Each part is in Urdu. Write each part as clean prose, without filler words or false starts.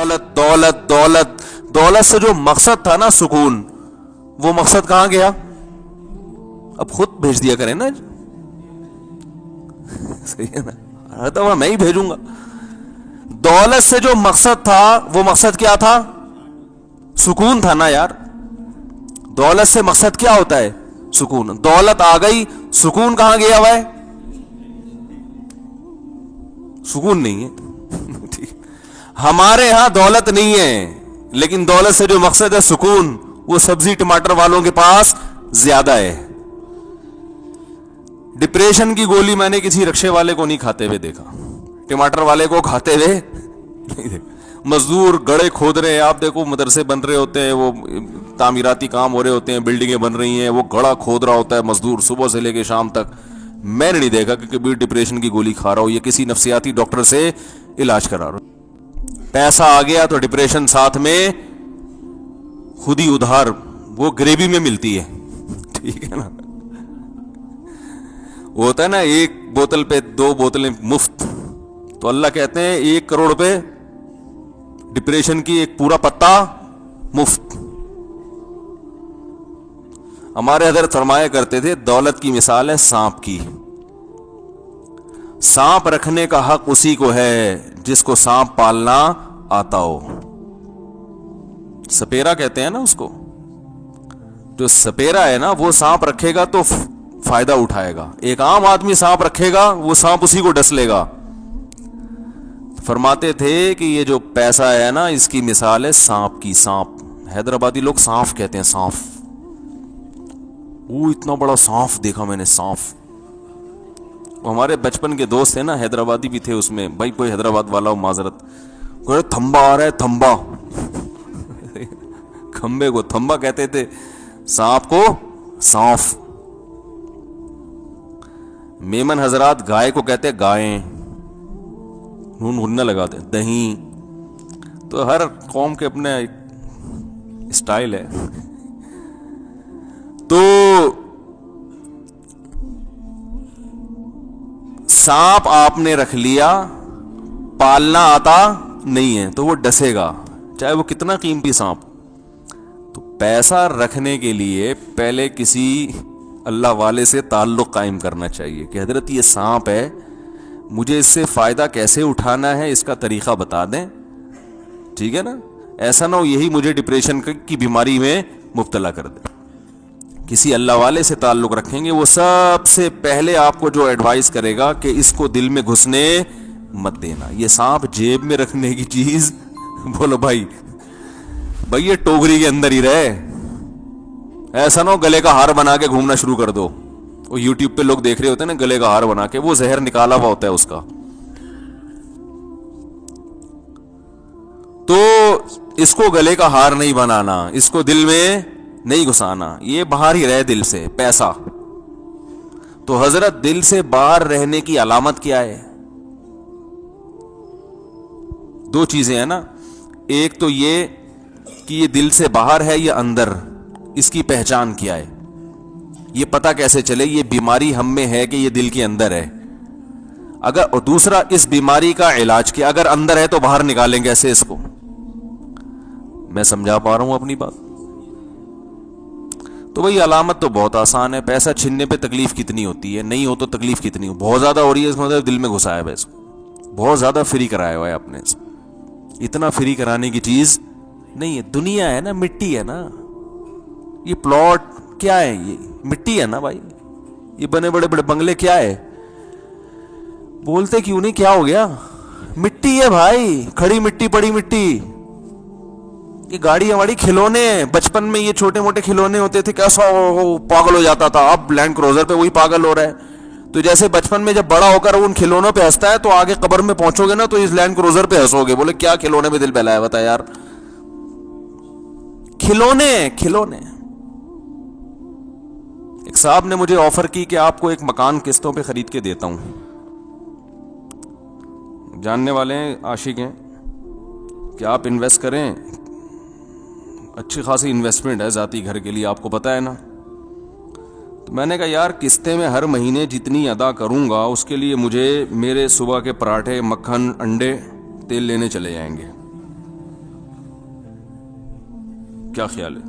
دولت دولت دولت دولت سے جو مقصد تھا نا سکون, وہ مقصد کہاں گیا؟ اب خود بھیج دیا کریں نا, صحیح ہے نا, ہر دفعہ میں ہی بھیجوں گا. دولت سے جو مقصد تھا وہ مقصد کیا تھا؟ سکون تھا نا یار. دولت سے مقصد کیا ہوتا ہے؟ سکون. دولت آ گئی, سکون کہاں گیا ہوا ہے؟ سکون نہیں ہے. ہمارے ہاں دولت نہیں ہے, لیکن دولت سے جو مقصد ہے سکون, وہ سبزی ٹماٹر والوں کے پاس زیادہ ہے. ڈپریشن کی گولی میں نے کسی رکشے والے کو نہیں کھاتے ہوئے دیکھا, ٹماٹر والے کو کھاتے ہوئے نہیں دیکھا. مزدور گڑے کھود رہے ہیں, آپ دیکھو مدرسے بن رہے ہوتے ہیں, وہ تعمیراتی کام ہو رہے ہوتے ہیں, بلڈنگیں بن رہی ہیں, وہ گڑا کھود رہا ہوتا ہے مزدور صبح سے لے کے شام تک. میں نے نہیں دیکھا کہ کبھی ڈپریشن کی گولی کھا رہا ہو یا کسی نفسیاتی ڈاکٹر سے علاج کرا رہا ہو. پیسہ آ گیا تو ڈپریشن ساتھ میں خود ہی ادھار, وہ گریوی میں ملتی ہے, ٹھیک ہے نا. وہ ہوتا ہے نا ایک بوتل پہ 2 بوتلیں مفت, تو اللہ کہتے ہیں 1 کروڑ پہ ڈپریشن کی ایک پورا پتا مفت. ہمارے حضرت فرمایا کرتے تھے دولت کی مثال ہے سانپ کی. سانپ رکھنے کا حق اسی کو ہے جس کو سانپ پالنا آتا ہو. سپیرا کہتے ہیں نا اس کو. جو سپیرا ہے نا وہ سانپ رکھے گا تو فائدہ اٹھائے گا. ایک عام آدمی سانپ رکھے گا, وہ سانپ اسی کو ڈس لے گا. فرماتے تھے کہ یہ جو پیسہ ہے نا اس کی مثال ہے سانپ کی. سانپ, حیدرآبادی لوگ سانف کہتے ہیں, سانف. وہ اتنا بڑا سانف دیکھا میں نے, سانف. ہمارے بچپن کے دوست ہیں نا حیدرآبادی بھی تھے اس میں, بھائی کوئی حیدرآباد والا ہو معذرت, تھمبا آ رہا ہے, تھمبا. کھمبے کو تھمبا کہتے تھے, سانپ کو سانف. میمن حضرات گائے کو کہتے گائیں, نون غنہ لگاتے ہیں. دہی, تو ہر قوم کے اپنے ایک اسٹائل ہے. تو سانپ آپ نے رکھ لیا, پالنا آتا نہیں ہے تو وہ ڈسے گا, چاہے وہ کتنا قیمتی سانپ. تو پیسہ رکھنے کے لیے پہلے کسی اللہ والے سے تعلق قائم کرنا چاہیے کہ حضرت یہ سانپ ہے, مجھے اس سے فائدہ کیسے اٹھانا ہے اس کا طریقہ بتا دیں, ٹھیک ہے نا. ایسا نہ ہو یہی مجھے ڈپریشن کی بیماری میں مبتلا کر دے. کسی اللہ والے سے تعلق رکھیں گے, وہ سب سے پہلے آپ کو جو ایڈوائز کرے گا کہ اس کو دل میں گھسنے مت دینا. یہ سانپ جیب میں رکھنے کی چیز, بولو بھائی یہ ٹوکری کے اندر ہی رہے. ایسا نہ ہو گلے کا ہار بنا کے گھومنا شروع کر دو. وہ یوٹیوب پہ لوگ دیکھ رہے ہوتے ہیں نا گلے کا ہار بنا کے, وہ زہر نکالا ہوا ہوتا ہے اس کا. تو اس کو گلے کا ہار نہیں بنانا, اس کو دل میں نہیں گھسانا, یہ باہر ہی رہے دل سے. پیسہ تو حضرت دل سے باہر رہنے کی علامت کیا ہے؟ 2 چیزیں ہیں نا. ایک تو یہ کہ یہ دل سے باہر ہے یا اندر, اس کی پہچان کیا ہے, یہ پتہ کیسے چلے یہ بیماری ہم میں ہے کہ یہ دل کے اندر ہے. اگر, اور دوسرا اس بیماری کا علاج کیا, اگر اندر ہے تو باہر نکالیں گے ایسے اس کو. میں سمجھا پا رہا ہوں اپنی بات؟ تو بھئی علامت تو بہت آسان ہے. پیسہ چھننے پہ تکلیف کتنی ہوتی ہے, نہیں ہو تو تکلیف کتنی ہو, بہت زیادہ ہو رہی ہے اس مطلب دل میں گھسایا ہے اس کو, بہت زیادہ فری کرایا ہوا ہے آپ نے اس کو. اتنا فری کرانے کی چیز نہیں ہے. دنیا ہے نا, مٹی ہے نا, یہ پلاٹ کیا ہے, یہ مٹی ہے نا بھائی. یہ بنے بڑے بڑے بنگلے کیا ہے, بولتے کیوں نہیں, کیا ہو گیا, مٹی ہے بھائی, کھڑی مٹی پڑی مٹی. یہ گاڑی ہماری کھلونے ہیں. بچپن میں یہ چھوٹے موٹے کھلونے ہوتے تھے, کیسا پاگل ہو جاتا تھا. اب لینڈ کروزر پہ وہی پاگل ہو رہا ہے. تو جیسے بچپن میں جب بڑا ہو کر ان کھلونوں پہ ہنستا ہے تو آگے قبر میں پہنچو گے نا تو اس لینڈ کروزر پہ ہنسو گے, بولے کیا کھلونے میں دل بہلایا بتا یار. کھلونے کھلونے. ایک صاحب نے مجھے آفر کی کہ آپ کو ایک مکان قسطوں پہ خرید کے دیتا ہوں. جاننے والے ہیں, عاشق ہیں, کہ آپ انویسٹ کریں, اچھی خاصی انویسٹمنٹ ہے ذاتی گھر کے لیے, آپ کو پتا ہے نا. تو میں نے کہا یار قسطیں میں ہر مہینے جتنی ادا کروں گا اس کے لیے مجھے میرے صبح کے پراٹھے, مکھن, انڈے, تیل لینے چلے جائیں گے. کیا خیال ہے؟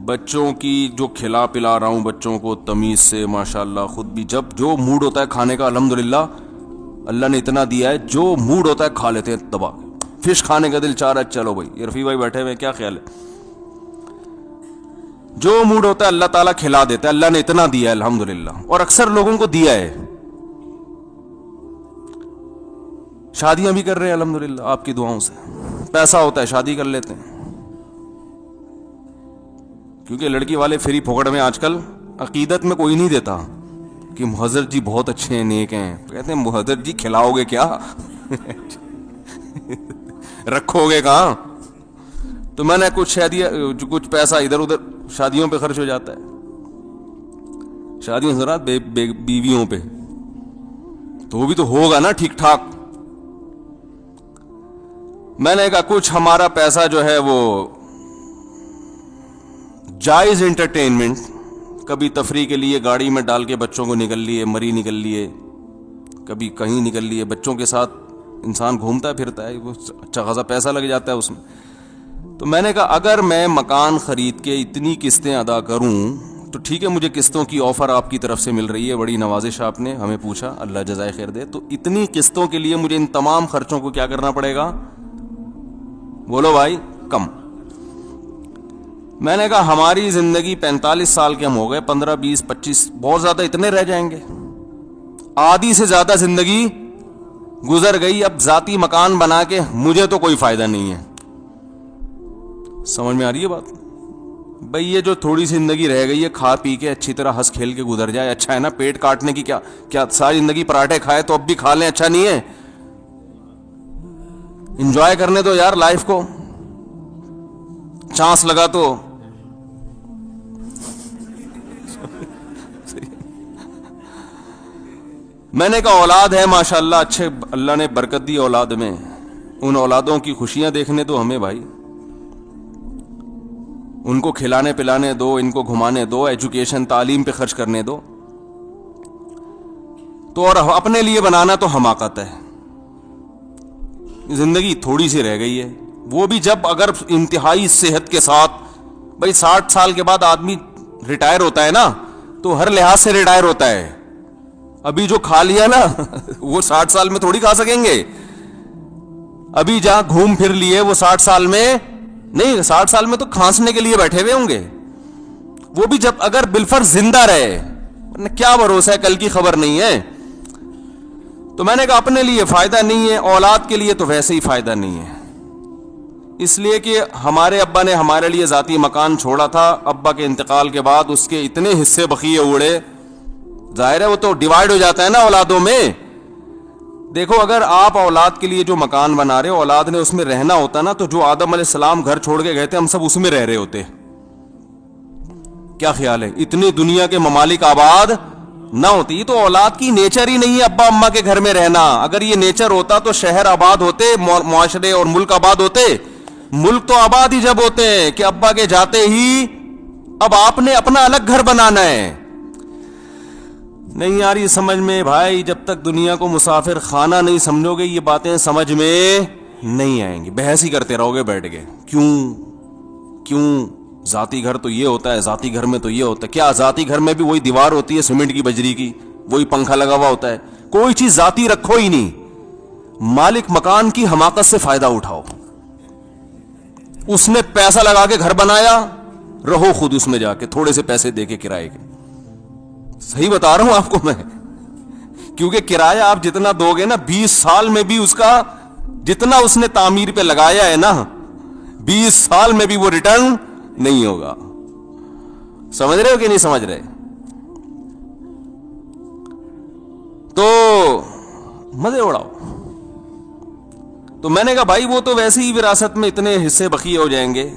بچوں کی جو کھلا پلا رہا ہوں بچوں کو تمیز سے ماشاءاللہ، خود بھی جب جو موڈ ہوتا ہے کھانے کا الحمدللہ اللہ نے اتنا دیا ہے، جو موڈ ہوتا ہے کھا لیتے ہیں دبا کے۔ فش کھانے کا دل چاہ رہا ہے، چلو بھائی، یہ رفیع بھائی بیٹھے ہوئے، کیا خیال ہے؟ جو موڈ ہوتا ہے اللہ تعالیٰ کھلا دیتا ہے، اللہ نے اتنا دیا ہے الحمدللہ، اور اکثر لوگوں کو دیا ہے۔ شادیاں بھی کر رہے ہیں الحمدللہ آپ کی دعاؤں سے، پیسہ ہوتا ہے شادی کر لیتے ہیں، کیونکہ لڑکی والے فری پھوکڑ میں آج کل عقیدت میں کوئی نہیں دیتا کہ حضرت جی بہت اچھے ہیں، نیک ہیں، کہتے ہیں حضرت جی کھلاؤ گے کیا رکھو گے کہاں؟ تو میں نے کچھ پیسہ ادھر ادھر شادیوں پہ خرچ ہو جاتا ہے، شادیوں ذرا بیویوں پہ، تو وہ بھی تو ہوگا نا ٹھیک ٹھاک۔ میں نے کہا کچھ ہمارا پیسہ جو ہے وہ جائز انٹرٹینمنٹ، کبھی تفریح کے لیے گاڑی میں ڈال کے بچوں کو نکل لیے، مری نکل لیے، کبھی کہیں نکل لیے، بچوں کے ساتھ انسان گھومتا پھرتا ہے، وہ اچھا خاصا پیسہ لگ جاتا ہے اس میں۔ تو میں نے کہا اگر میں مکان خرید کے اتنی قسطیں ادا کروں تو ٹھیک ہے، مجھے قسطوں کی آفر آپ کی طرف سے مل رہی ہے، بڑی نوازش آپ نے ہمیں پوچھا، اللہ جزائے خیر دے، تو اتنی قسطوں کے لیے مجھے ان تمام خرچوں کو کیا کرنا پڑے گا؟ بولو بھائی، کم۔ میں نے کہا ہماری زندگی 45 سال کے ہم ہو گئے، 15 20 25 بہت زیادہ اتنے رہ جائیں گے، آدھی سے زیادہ زندگی گزر گئی، اب ذاتی مکان بنا کے مجھے تو کوئی فائدہ نہیں ہے۔ سمجھ میں آ رہی ہے بات؟ بھئی یہ جو تھوڑی سی زندگی رہ گئی ہے، کھا پی کے اچھی طرح ہنس کھیل کے گزر جائے، اچھا ہے نا؟ پیٹ کاٹنے کی کیا ساری زندگی پراٹھے کھائے تو اب بھی کھا لیں، اچھا نہیں ہے؟ انجوائے کرنے دو یار لائف کو، چانس لگا تو۔ میں نے کہا اولاد ہے ماشاءاللہ، اچھے اللہ نے برکت دی اولاد میں، ان اولادوں کی خوشیاں دیکھنے دو ہمیں بھائی، ان کو کھلانے پلانے دو، ان کو گھمانے دو، ایجوکیشن تعلیم پہ خرچ کرنے دو، تو اور اپنے لیے بنانا تو حماقت ہے۔ زندگی تھوڑی سی رہ گئی ہے، وہ بھی جب اگر انتہائی صحت کے ساتھ، بھائی 60 سال کے بعد آدمی ریٹائر ہوتا ہے نا، تو ہر لحاظ سے ریٹائر ہوتا ہے۔ ابھی جو کھا لیا نا وہ 60 سال میں تھوڑی کھا سکیں گے، ابھی جہاں گھوم پھر لیے وہ 60 سال میں نہیں، 60 سال میں تو کھانسنے کے لیے بیٹھے ہوئے ہوں گے، وہ بھی جب اگر بالفرض زندہ رہے، کیا بھروسہ ہے، کل کی خبر نہیں ہے۔ تو میں نے کہا اپنے لیے فائدہ نہیں ہے، اولاد کے لیے تو ویسے ہی فائدہ نہیں ہے، اس لیے کہ ہمارے ابا نے ہمارے لیے ذاتی مکان چھوڑا تھا، ابا کے انتقال کے بعد اس کے اتنے حصے بقیے اڑے، ظاہر ہے وہ تو ڈیوائیڈ ہو جاتا ہے نا اولادوں میں۔ دیکھو اگر آپ اولاد کے لیے جو مکان بنا رہے ہو، اولاد نے اس میں رہنا ہوتا نا، تو جو آدم علیہ السلام گھر چھوڑ کے گئے تھے ہم سب اس میں رہ رہے ہوتے۔ کیا خیال ہے؟ اتنی دنیا کے ممالک آباد نہ ہوتی، تو اولاد کی نیچر ہی نہیں ہے ابا اماں کے گھر میں رہنا۔ اگر یہ نیچر ہوتا تو شہر آباد ہوتے، معاشرے اور ملک آباد ہوتے۔ ملک تو آباد ہی جب ہوتے ہیں کہ ابا کے جاتے ہی اب آپ نے اپنا الگ گھر بنانا ہے۔ نہیں یار یہ سمجھ میں بھائی، جب تک دنیا کو مسافر خانہ نہیں سمجھو گے یہ باتیں سمجھ میں نہیں آئیں گی، بحث ہی کرتے رہو گے بیٹھ کے، کیوں ذاتی گھر تو یہ ہوتا ہے، ذاتی گھر میں تو یہ ہوتا ہے۔ کیا ذاتی گھر میں بھی وہی دیوار ہوتی ہے سیمنٹ کی بجری کی، وہی پنکھا لگا ہوا ہوتا ہے؟ کوئی چیز ذاتی رکھو ہی نہیں، مالک مکان کی حماقت سے فائدہ اٹھاؤ۔ اس نے پیسہ لگا کے گھر بنایا، رہو خود اس میں جا کے تھوڑے سے پیسے دے کے کرائے کے۔ صحیح بتا رہا ہوں آپ کو میں، کیونکہ کرایہ آپ جتنا دو گے نا 20 سال میں بھی اس کا جتنا اس نے تعمیر پہ لگایا ہے نا 20 سال میں بھی وہ ریٹرن نہیں ہوگا۔ سمجھ رہے ہو کہ نہیں سمجھ رہے؟ تو مزے اڑاؤ۔ تو میں نے کہا بھائی وہ تو ویسے ہی وراثت میں اتنے حصے بقیے ہو جائیں گے،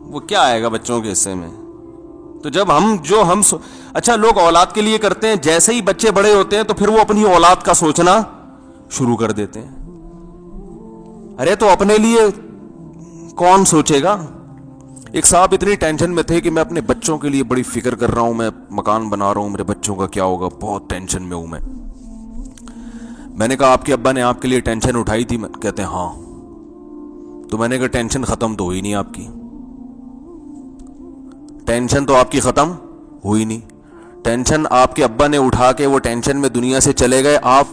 وہ کیا آئے گا بچوں کے حصے میں؟ تو جب ہم اچھا لوگ اولاد کے لیے کرتے ہیں، جیسے ہی بچے بڑے ہوتے ہیں تو پھر وہ اپنی اولاد کا سوچنا شروع کر دیتے ہیں۔ ارے تو اپنے لیے کون سوچے گا؟ ایک صاحب اتنی ٹینشن میں تھے کہ میں اپنے بچوں کے لیے بڑی فکر کر رہا ہوں، میں مکان بنا رہا ہوں، میرے بچوں کا کیا ہوگا، بہت ٹینشن میں ہوں میں نے کہا آپ کے ابا نے آپ کے لیے ٹینشن اٹھائی تھی؟ کہتے ہیں ہاں۔ تو میں نے کہا ٹینشن ختم تو ہوئی نہیں آپ کی, ٹینشن تو آپ کی ختم ہوئی نہیں. ٹینشن آپ کے ابا نے اٹھا کے وہ ٹینشن میں دنیا سے چلے گئے, آپ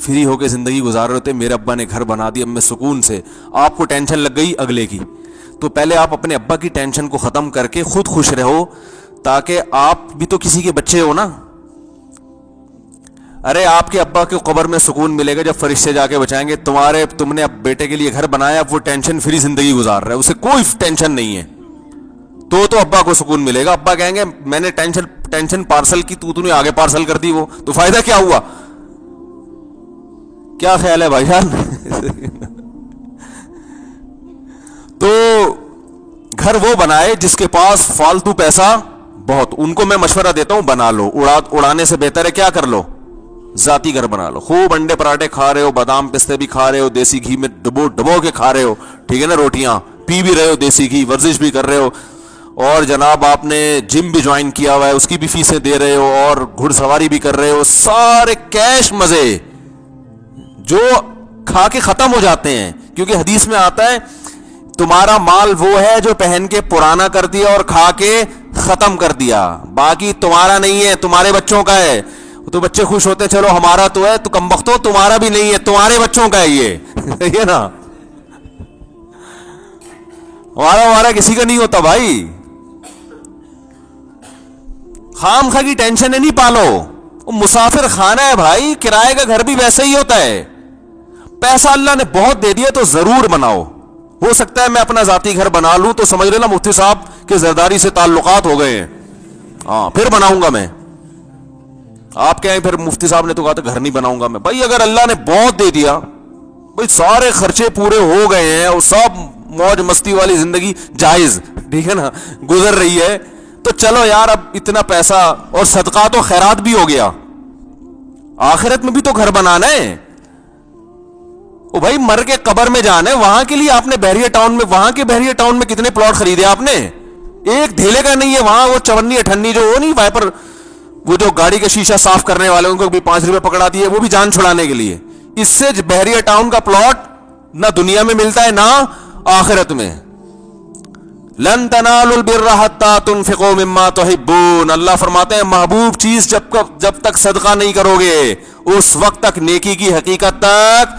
فری ہو کے زندگی گزار رہے ہوتے, میرے ابا نے گھر بنا دیا, اب میں سکون سے. آپ کو ٹینشن لگ گئی اگلے کی, تو پہلے آپ اپنے ابا کی ٹینشن کو ختم کر کے خود خوش رہو, تاکہ آپ بھی تو کسی کے بچے ہو نا. ارے آپ کے ابا کی قبر میں سکون ملے گا جب فرشتے جا کے بچائیں گے, تم نے اب بیٹے کے لیے گھر بنایا, اب وہ ٹینشن فری زندگی گزار رہا ہے, اسے کوئی ٹینشن نہیں ہے, تو ابا کو سکون ملے گا. ابا کہیں گے میں نے ٹینشن پارسل کی, تو نے آگے پارسل کر دی, وہ تو فائدہ کیا ہوا؟ کیا خیال ہے بھائی جان؟ تو گھر وہ بنائے جس کے پاس فالتو پیسہ بہت, ان کو میں مشورہ دیتا ہوں بنا لو, اڑانے سے بہتر ہے کیا کر لو, ذاتی گھر بنا لو. خوب انڈے پراٹھے کھا رہے ہو, بادام پستے بھی کھا رہے ہو, دیسی گھی میں ڈبو کے کھا رہے ہو, ٹھیک ہے نا, روٹیاں پی بھی رہے ہو دیسی گھی, ورزش بھی کر رہے ہو, اور جناب آپ نے جم بھی جوائن کیا ہوا ہے, اس کی بھی فیسیں دے رہے ہو, اور گھڑ سواری بھی کر رہے ہو, سارے کیش مزے جو کھا کے ختم ہو جاتے ہیں. کیونکہ حدیث میں آتا ہے تمہارا مال وہ ہے جو پہن کے پرانا کر دیا اور کھا کے ختم کر دیا, باقی تمہارا نہیں ہے, تمہارے بچوں کا ہے. تو بچے خوش ہوتے ہیں, چلو ہمارا تو ہے, تو کمبختو تمہارا بھی نہیں ہے, تمہارے بچوں کا ہے یہ نا, ہمارا کسی کا نہیں ہوتا بھائی. خام خواہ کی ٹینشن نہیں پالو, وہ مسافر خانہ ہے بھائی, کرائے کا گھر بھی ویسے ہی ہوتا ہے. پیسہ اللہ نے بہت دے دیا تو ضرور بناؤ. ہو سکتا ہے میں اپنا ذاتی گھر بنا لوں تو سمجھ لینا مفتی صاحب کے زرداری سے تعلقات ہو گئے ہیں, ہاں پھر بناؤں گا میں. آپ کہیں پھر مفتی صاحب نے تو کہا تھا گھر نہیں بناؤں گا میں. بھائی اگر اللہ نے بہت دے دیا, بھائی سارے خرچے پورے ہو گئے ہیں اور سب موج مستی والی زندگی جائز, ٹھیک ہے نا, گزر رہی ہے, تو چلو یار اب اتنا پیسہ اور صدقات و خیرات بھی ہو گیا, آخرت میں بھی تو گھر بنانا ہے. او بھائی مر کے قبر میں جانا ہے, وہاں کے لیے آپ نے بحریہ ٹاؤن میں, وہاں کے بحریہ ٹاؤن میں کتنے پلاٹ خریدے آپ نے, ایک دھیلے کا نہیں ہے وہاں. وہ 54 جو وہ نہیں وائپر, وہ جو گاڑی کا شیشہ صاف کرنے والے, ان کو بھی 5 روپے پکڑا دیے, وہ بھی جان چھڑانے کے لیے. اس سے بحریہ ٹاؤن کا پلاٹ نہ دنیا میں ملتا ہے نہ آخرت میں. لن تنالوا البر حتى تنفقوا مما تحبون, اللہ فرماتے ہیں محبوب چیز جب تک صدقہ نہیں کرو گے اس وقت تک نیکی کی حقیقت تک